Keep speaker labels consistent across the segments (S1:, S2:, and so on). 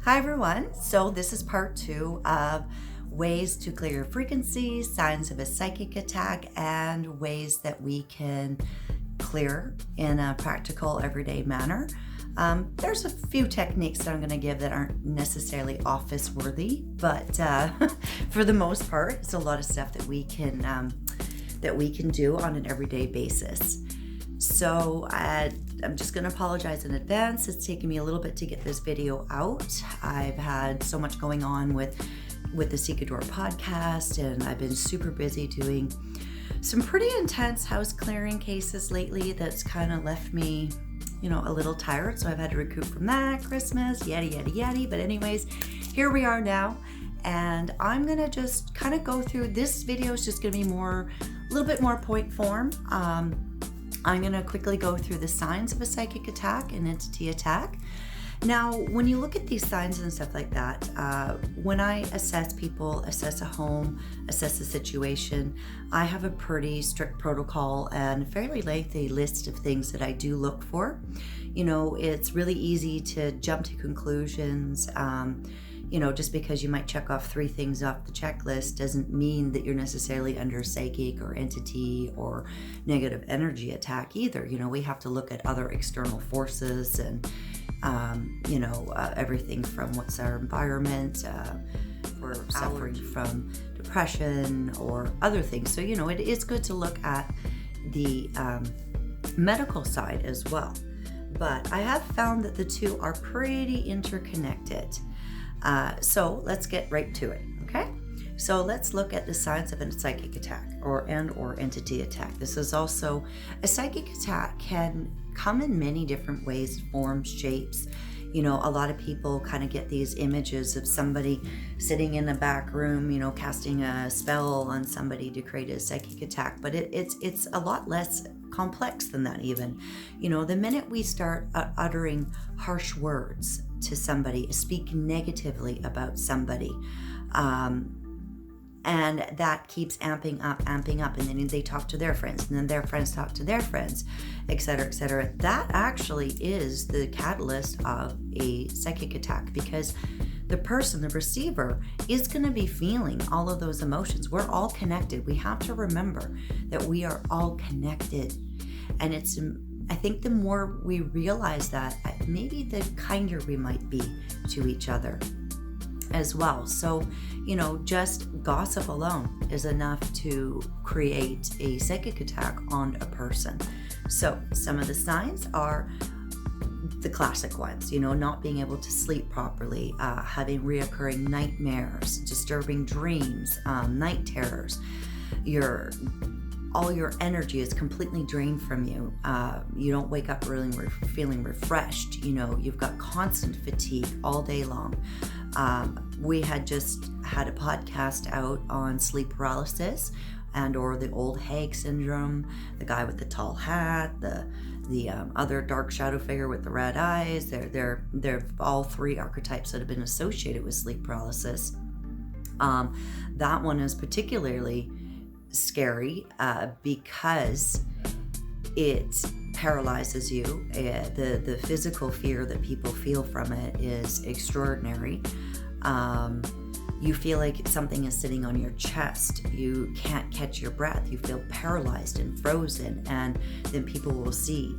S1: Hi everyone. So this is part 2 of ways to clear your frequency, signs of a psychic attack, and ways that we can clear in a practical everyday manner. There's a few techniques that I'm going to give that aren't necessarily office worthy, but for the most part, it's a lot of stuff that we can do on an everyday basis. So I'm just going to apologize in advance. It's taken me a little bit to get this video out. I've had so much going on with the Seek a Door podcast, and I've been super busy doing some pretty intense house clearing cases lately that's kind of left me, a little tired. So I've had to recoup from that, Christmas, yada. But anyways, here we are now. And I'm going to just kind of go through, this video is just going to be a little bit more point form. I'm going to quickly go through the signs of a psychic attack, an entity attack. Now, when you look at these signs and stuff like that, when I assess people, assess a home, assess a situation, I have a pretty strict protocol and a fairly lengthy list of things that I do look for. It's really easy to jump to conclusions. Just because you might check off 3 things off the checklist doesn't mean that you're necessarily under psychic or entity or negative energy attack either. We have to look at other external forces and, everything from what's our environment, we're suffering from depression or other things. So, it is good to look at the medical side as well. But I have found that the two are pretty interconnected. So let's get right to it, okay? So let's look at the signs of a psychic attack or entity attack. This is also, a psychic attack can come in many different ways, forms, shapes. A lot of people kind of get these images of somebody sitting in a back room, casting a spell on somebody to create a psychic attack. But it's a lot less complex than that even. The minute we start uttering harsh words to somebody, speak negatively about somebody, and that keeps amping up, and then they talk to their friends, and then their friends talk to their friends, etc. That actually is the catalyst of a psychic attack, because the person, the receiver, is going to be feeling all of those emotions. We're all connected. We have to remember that we are all connected. And I think the more we realize that, maybe the kinder we might be to each other as well. So, just gossip alone is enough to create a psychic attack on a person. So some of the signs are the classic ones, not being able to sleep properly, having reoccurring nightmares, disturbing dreams, night terrors, all your energy is completely drained from you. You don't wake up really feeling refreshed. You've got constant fatigue all day long. We had just had a podcast out on sleep paralysis or the old hag syndrome, the guy with the tall hat, the other dark shadow figure with the red eyes. They're all 3 archetypes that have been associated with sleep paralysis. That one is particularly scary because it paralyzes you. The physical fear that people feel from it is extraordinary. You feel like something is sitting on your chest. You can't catch your breath. You feel paralyzed and frozen, and then people will see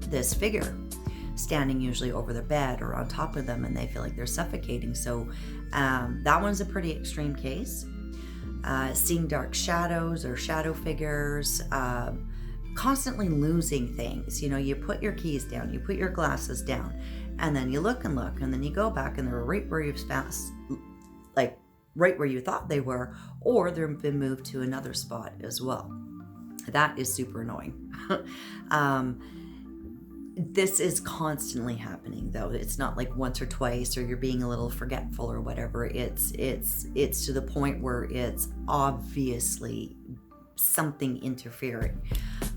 S1: this figure standing usually over their bed or on top of them, and they feel like they're suffocating. So that one's a pretty extreme case. Seeing dark shadows or shadow figures, constantly losing things. You put your keys down, you put your glasses down, and then you look, and then you go back and they're right where you've found, right where you thought they were, or they've been moved to another spot as well. That is super annoying. This is constantly happening, though. It's not like once or twice, or you're being a little forgetful or whatever. It's to the point where it's obviously something interfering.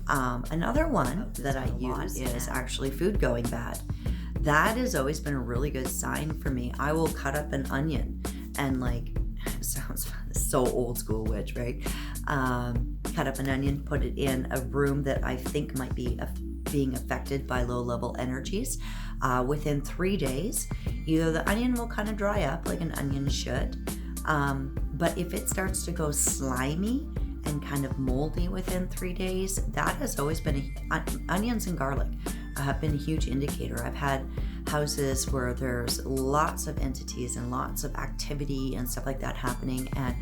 S1: Another one that I use is actually food going bad. That has always been a really good sign for me. I will cut up an onion and it sounds So old school witch, right? Cut up an onion, put it in a room that I think might be being affected by low level energies. Within 3 days, either the onion will kind of dry up like an onion should, but if it starts to go slimy and kind of moldy within 3 days, that has always been onions and garlic have been a huge indicator. I've had houses where there's lots of entities and lots of activity and stuff like that happening, and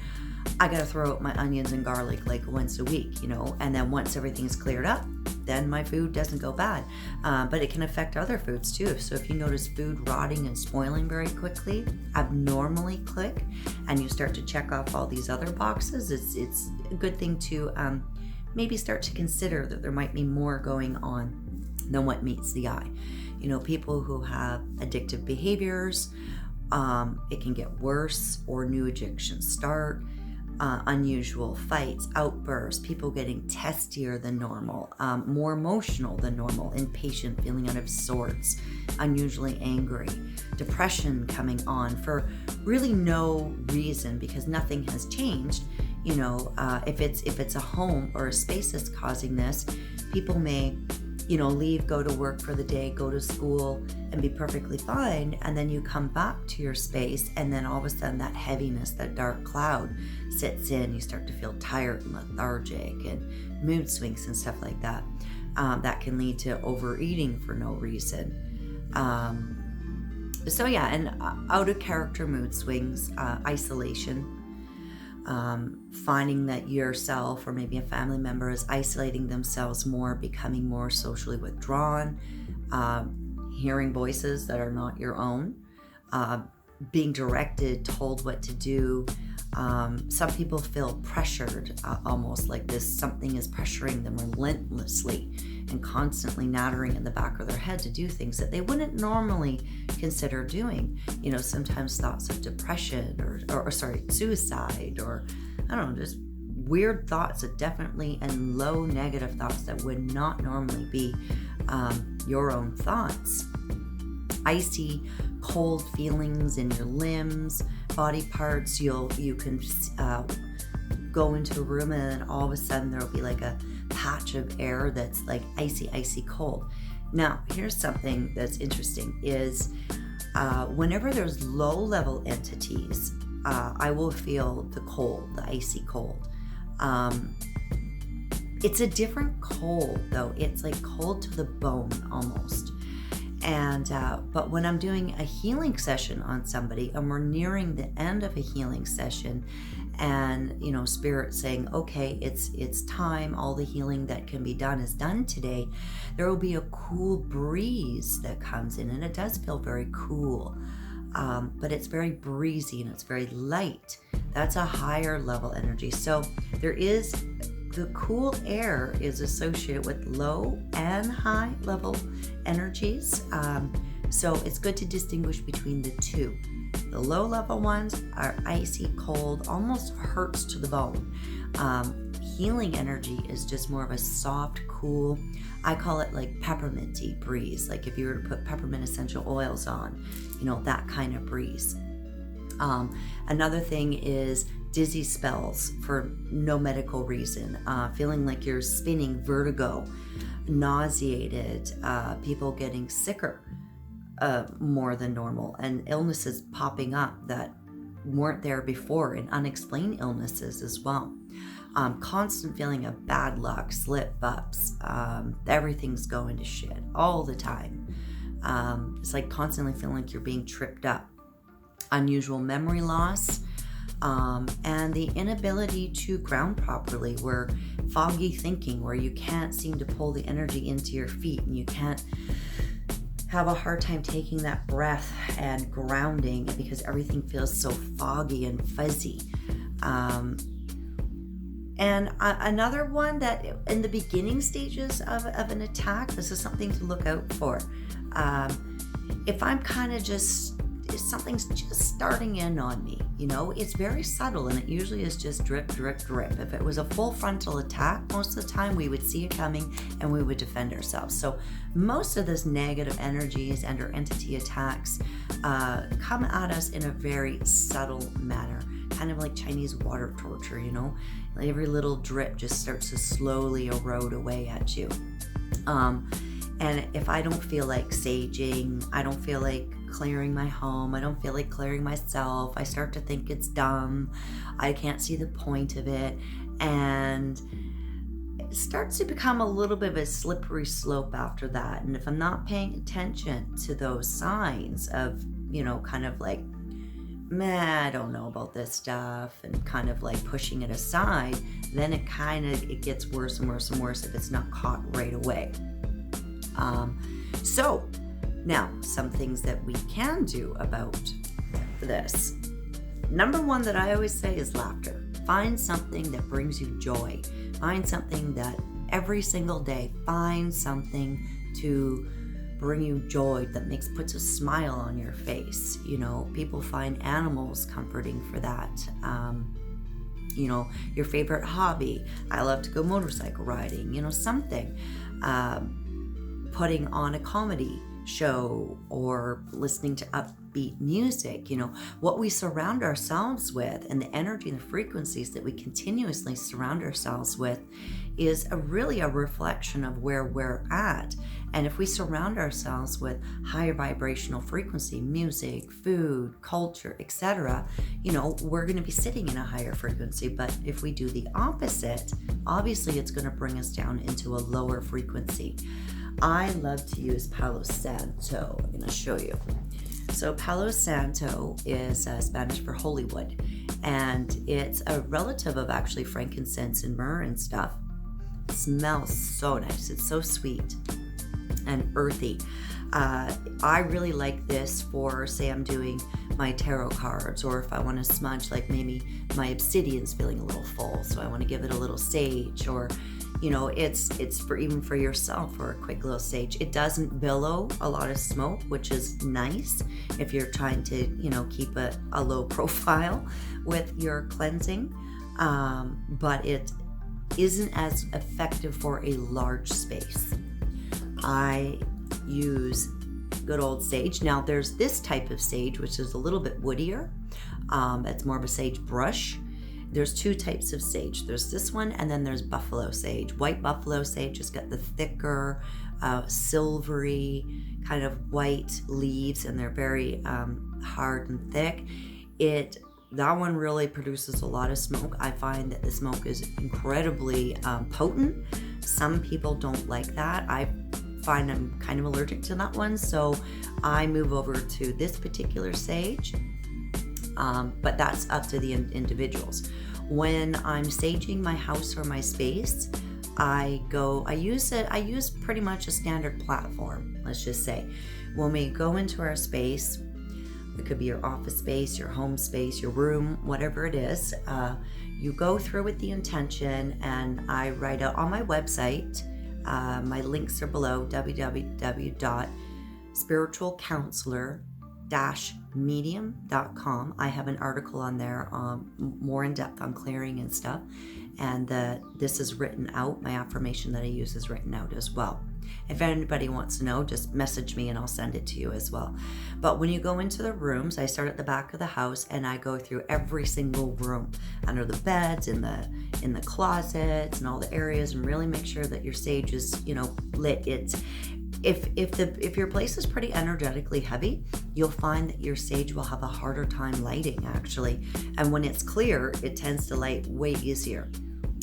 S1: I gotta throw out my onions and garlic like once a week, and then once everything's cleared up, then my food doesn't go bad. But it can affect other foods too. So if you notice food rotting and spoiling very quickly, abnormally quick, and you start to check off all these other boxes, it's a good thing to maybe start to consider that there might be more going on than what meets the eye. People who have addictive behaviors, it can get worse, or new addictions start. Unusual fights, outbursts, people getting testier than normal, more emotional than normal, impatient, feeling out of sorts, unusually angry, depression coming on for really no reason because nothing has changed. If it's a home or a space that's causing this, people may leave, go to work for the day, go to school, and be perfectly fine. And then you come back to your space, and then all of a sudden that heaviness, that dark cloud sits in. You start to feel tired and lethargic and mood swings and stuff like that. That can lead to overeating for no reason. And out of character mood swings, isolation. Finding that yourself or maybe a family member is isolating themselves more, becoming more socially withdrawn, hearing voices that are not your own, being directed, told what to do. Some people feel pressured, almost like something is pressuring them relentlessly and constantly nattering in the back of their head to do things that they wouldn't normally consider doing. Sometimes thoughts of depression or suicide, or I don't know, just weird thoughts that definitely, and low negative thoughts that would not normally be your own thoughts. Icy, cold feelings in your limbs, body parts. You can go into a room, and then all of a sudden there will be like a patch of air that's like icy cold. Now, here's something that's interesting is whenever there's low level entities, I will feel the cold, the icy cold. It's a different cold though. It's like cold to the bone almost. And but when I'm doing a healing session on somebody, and we're nearing the end of a healing session, and spirit saying, okay, it's time, all the healing that can be done is done today, there will be a cool breeze that comes in, and it does feel very cool, but it's very breezy and it's very light. That's a higher level energy. So the cool air is associated with low and high level energies. So it's good to distinguish between the two. The low level ones are icy cold, almost hurts to the bone. Healing energy is just more of a soft, cool, I call it like pepperminty breeze. Like if you were to put peppermint essential oils on, that kind of breeze. Another thing is dizzy spells for no medical reason, feeling like you're spinning, vertigo, nauseated, people getting sicker more than normal, and illnesses popping up that weren't there before, and unexplained illnesses as well. Constant feeling of bad luck, slip-ups, everything's going to shit all the time. It's like constantly feeling like you're being tripped up. Unusual memory loss, and the inability to ground properly, where foggy thinking, where you can't seem to pull the energy into your feet, and you can't have a hard time taking that breath and grounding because everything feels so foggy and fuzzy. And another one that in the beginning stages of an attack, this is something to look out for. If I'm kind of something's just starting in on me, it's very subtle, and it usually is just drip, drip, drip. If it was a full frontal attack, most of the time we would see it coming and we would defend ourselves. So most of this negative energies and or entity attacks come at us in a very subtle manner. kind of like Chinese water torture, you know? Like every little drip just starts to slowly erode away at you. And if I don't feel like saging, I don't feel like clearing my home, I don't feel like clearing myself, I start to think it's dumb, I can't see the point of it, and it starts to become a little bit of a slippery slope after that. And if I'm not paying attention to those signs of, you know, kind of like, I don't know about this stuff, and kind of like pushing it aside, then it gets worse and worse and worse if it's not caught right away. So now some things that we can do about this. Number one that I always say is laughter. Find something that brings you joy. Find something that every single day, find something to bring you joy that puts a smile on your face. You know, people find animals comforting for that. You know, your favorite hobby. I love to go motorcycle riding, you know, something. Putting on a comedy show or listening to upbeat music. You know, what we surround ourselves with and the energy and the frequencies that we continuously surround ourselves with is really a reflection of where we're at. And if we surround ourselves with higher vibrational frequency, music, food, culture, etc., you know, we're going to be sitting in a higher frequency. But if we do the opposite, obviously it's going to bring us down into a lower frequency. I love to use Palo Santo. I'm going to show you. So Palo Santo is Spanish for holy wood, and it's a relative of actually frankincense and myrrh and stuff. It smells so nice. It's so sweet and earthy. I really like this for, say I'm doing my tarot cards, or if I want to smudge, like maybe my obsidian's feeling a little full, so I want to give it a little sage, or you know, it's for even for yourself, for a quick little sage. It doesn't billow a lot of smoke, which is nice if you're trying to, you know, keep a low profile with your cleansing, but it isn't as effective for a large space. I use good old sage. Now there's this type of sage, which is a little bit woodier. It's more of a sage brush. There's two types of sage. There's this one, and then there's buffalo sage. White buffalo sage has got the thicker, silvery, kind of white leaves, and they're very hard and thick. That one really produces a lot of smoke. I find that the smoke is incredibly potent. Some people don't like that. I find I'm kind of allergic to that one, so I move over to this particular sage. But that's up to the individuals. When I'm saging my house or my space, I use pretty much a standard platform, let's just say. When we go into our space, it could be your office space, your home space, your room, whatever it is, you go through with the intention, and I write out on my website, my links are below, www.spiritualcounselor-medium.com. I have an article on there more in depth on clearing and stuff, and this is written out. My affirmation that I use is written out as well. If anybody wants to know, just message me and I'll send it to you as well. But when you go into the rooms, I start at the back of the house and I go through every single room, under the beds, in the closets, and all the areas, and really make sure that your sage is, you know, lit. If your place is pretty energetically heavy, you'll find that your sage will have a harder time lighting, actually. And when it's clear, it tends to light way easier.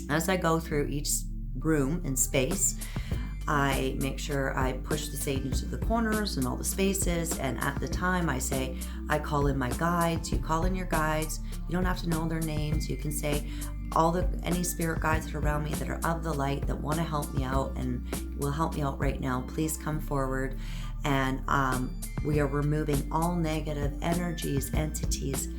S1: As I go through each room and space, I make sure I push the sage into the corners and all the spaces, and at the time I say, I call in my guides. You call in your guides. You don't have to know their names. You can say any spirit guides that are around me that are of the light, that want to help me out and will help me out right now, please come forward. And we are removing all negative energies, entities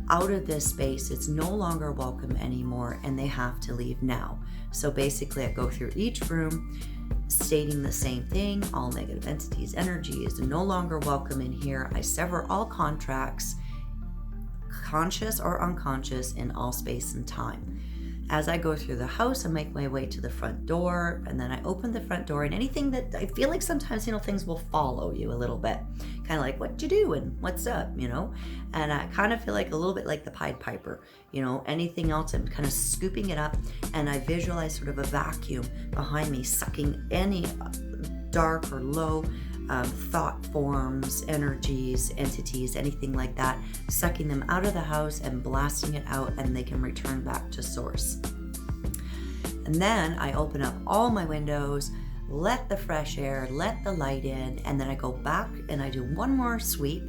S1: out of this space. It's no longer welcome anymore, and they have to leave now. So basically I go through each room stating the same thing. All negative entities, energies are no longer welcome in here. I sever all contracts, conscious or unconscious, in all space and time. As I go through the house, I make my way to the front door, and then I open the front door, and anything that I feel like sometimes, things will follow you a little bit, kind of like, what you doing? What's up? And I kind of feel like a little bit like the Pied Piper, anything else, I'm kind of scooping it up, and I visualize sort of a vacuum behind me, sucking any dark or low thought forms, energies, entities, anything like that, sucking them out of the house and blasting it out, and they can return back to source. And then I open up all my windows, let the fresh air, let the light in, and then I go back and I do one more sweep.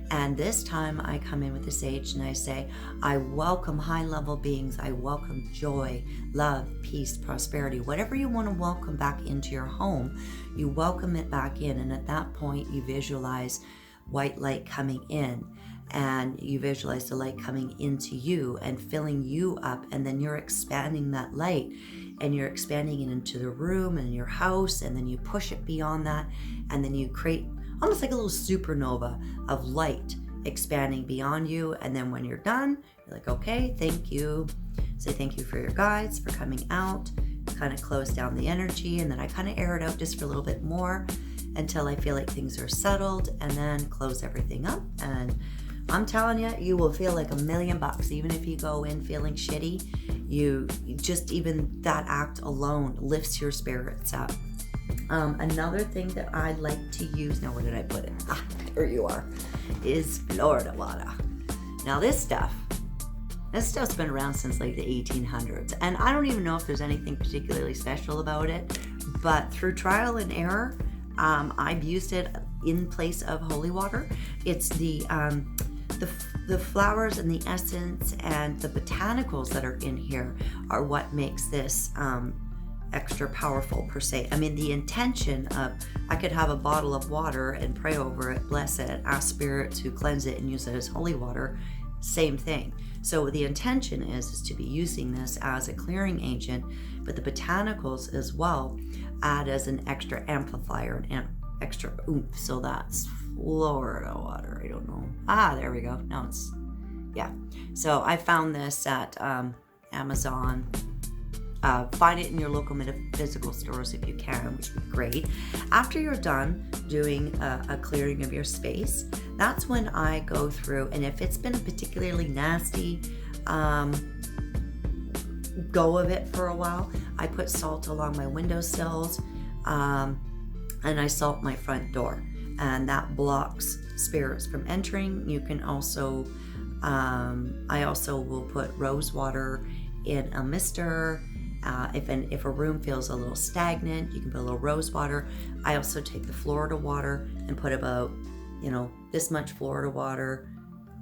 S1: And this time I come in with the sage and I say, I welcome high-level beings. I welcome joy, love, peace, prosperity, whatever you want to welcome back into your home, you welcome it back in. And at that point, you visualize white light coming in, and you visualize the light coming into you and filling you up. And then you're expanding that light, and you're expanding it into the room and your house. And then you push it beyond that. And then you create almost like a little supernova of light expanding beyond you. And then when you're done, you're like, okay, thank you. Say thank you for your guides for coming out. Kind of close down the energy, and then I kind of air it out just for a little bit more until I feel like things are settled, and then close everything up. And I'm telling you, you will feel like $1,000,000. Even if you go in feeling shitty, you just, even that act alone lifts your spirits up. Another thing that I like to use, now where did I put it? There you are, is Florida water. Now this stuff's been around since like the 1800s, and I don't even know if there's anything particularly special about it, but through trial and error, I've used it in place of holy water. It's the flowers and the essence and the botanicals that are in here are what makes this extra powerful per se. I mean, the intention of, I could have a bottle of water and pray over it, bless it, ask spirit to cleanse it and use it as holy water, same thing. So the intention is to be using this as a clearing agent, but the botanicals as well add as an extra amplifier, an extra oomph. So that's Florida water. I don't know. There we go. Now it's, yeah. So I found this at Amazon. Find it in your local metaphysical stores if you can, which would be great. After you're done doing a clearing of your space, that's when I go through, and if it's been particularly nasty, go of it for a while. I put salt along my windowsills, and I salt my front door, and that blocks spirits from entering. You can also, I also will put rose water in a mister. If a room feels a little stagnant, you can put a little rose water. I also take the Florida water and put about, this much Florida water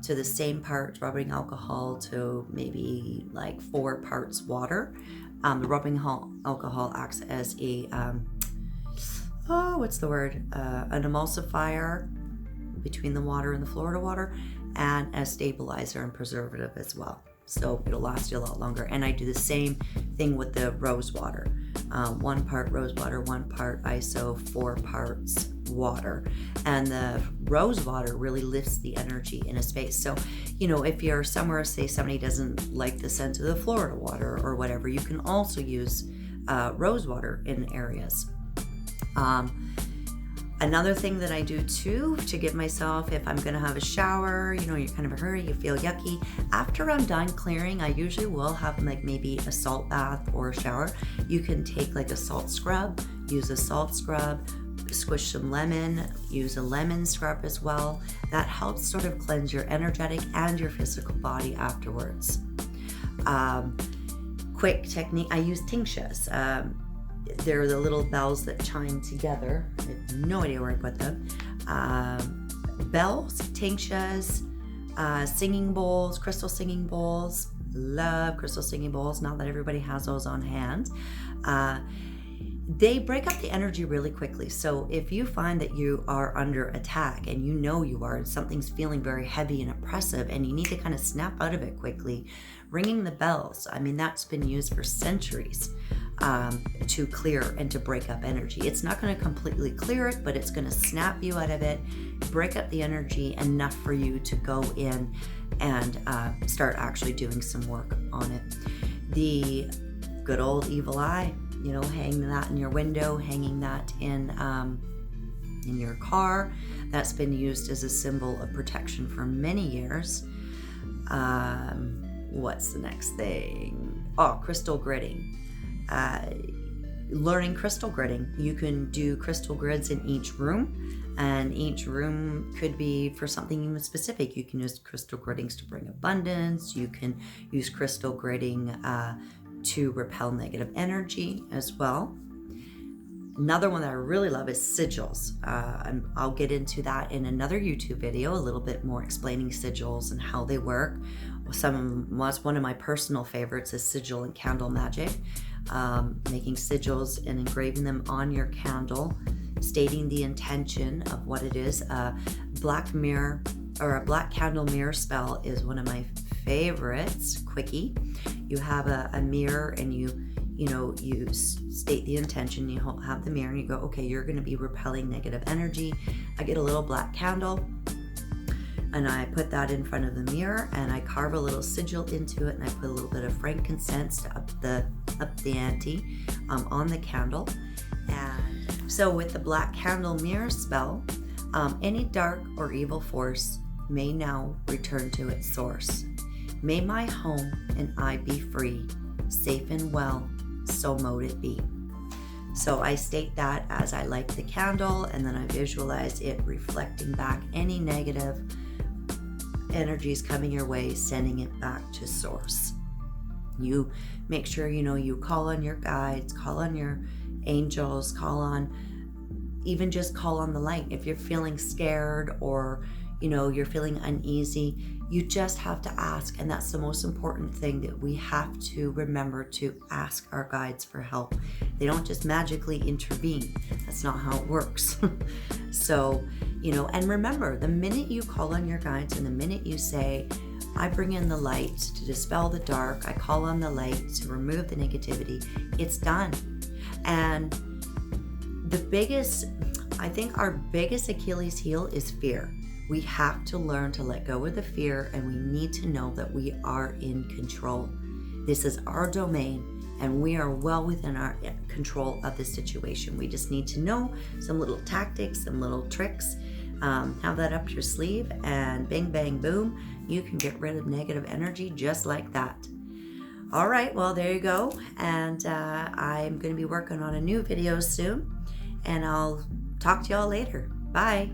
S1: to the same part rubbing alcohol to maybe like 4 parts water. The rubbing alcohol acts as a, an emulsifier between the water and the Florida water, and a stabilizer and preservative as well. So it'll last you a lot longer. And I do the same thing with the rose water. 1 part rose water, 1 part ISO, 4 parts water. And the rose water really lifts the energy in a space. So, if you're somewhere, say somebody doesn't like the scent of the Florida water or whatever, you can also use rose water in areas. Another thing that I do too, to give myself, if I'm gonna have a shower, you're kind of in a hurry, you feel yucky. After I'm done clearing, I usually will have like maybe a salt bath or a shower. You can take like a salt scrub, use a salt scrub, squish some lemon, use a lemon scrub as well. That helps sort of cleanse your energetic and your physical body afterwards. Quick technique, I use tinctures. They're the little bells that chime together. I have no idea where I put them. Bells, tinctures, singing bowls, crystal singing bowls. Love crystal singing bowls. Not that everybody has those on hand. They break up the energy really quickly. So if you find that you are under attack and you are, and something's feeling very heavy and oppressive and you need to kind of snap out of it quickly, ringing the bells, that's been used for centuries. To clear and to break up energy. It's not going to completely clear it, but it's going to snap you out of it, break up the energy enough for you to go in and start actually doing some work on it. The good old evil eye, hanging that in your window, hanging that in your car. That's been used as a symbol of protection for many years. What's the next thing? Oh, crystal gridding. Learning crystal gridding. You can do crystal grids in each room, and each room could be for something even specific. You can use crystal griddings to bring abundance. You can use crystal gridding to repel negative energy as well. Another one that I really love is sigils. And I'll get into that in another YouTube video, a little bit more explaining sigils and how they work. One of my personal favorites is sigil and candle magic. Making sigils and engraving them on your candle, stating the intention of what it is. A black mirror or a black candle mirror spell is one of my favorites. Quickie. You have a mirror and you state the intention. You have the mirror and you go, okay, you're going to be repelling negative energy. I get a little black candle and I put that in front of the mirror and I carve a little sigil into it, and I put a little bit of frankincense to up the ante on the candle. And so with the black candle mirror spell, any dark or evil force may now return to its source. May my home and I be free, safe and well, so mote it be. So I state that as I light the candle, and then I visualize it reflecting back any negative energies coming your way, sending it back to source. You make sure you call on your guides, call on your angels, call on the light. If you're feeling scared or you're feeling uneasy, you just have to ask. And that's the most important thing, that we have to remember to ask our guides for help. They don't just magically intervene. That's not how it works. So, and remember, the minute you call on your guides and the minute you say, I bring in the light to dispel the dark, I call on the light to remove the negativity, it's done. And I think our biggest Achilles heel is fear. We have to learn to let go of the fear, and we need to know that we are in control. This is our domain, and we are well within our control of the situation. We just need to know some little tactics, some little tricks, have that up your sleeve, and bing, bang, boom, you can get rid of negative energy just like that. All right, well, there you go. And I'm going to be working on a new video soon, and I'll talk to y'all later. Bye.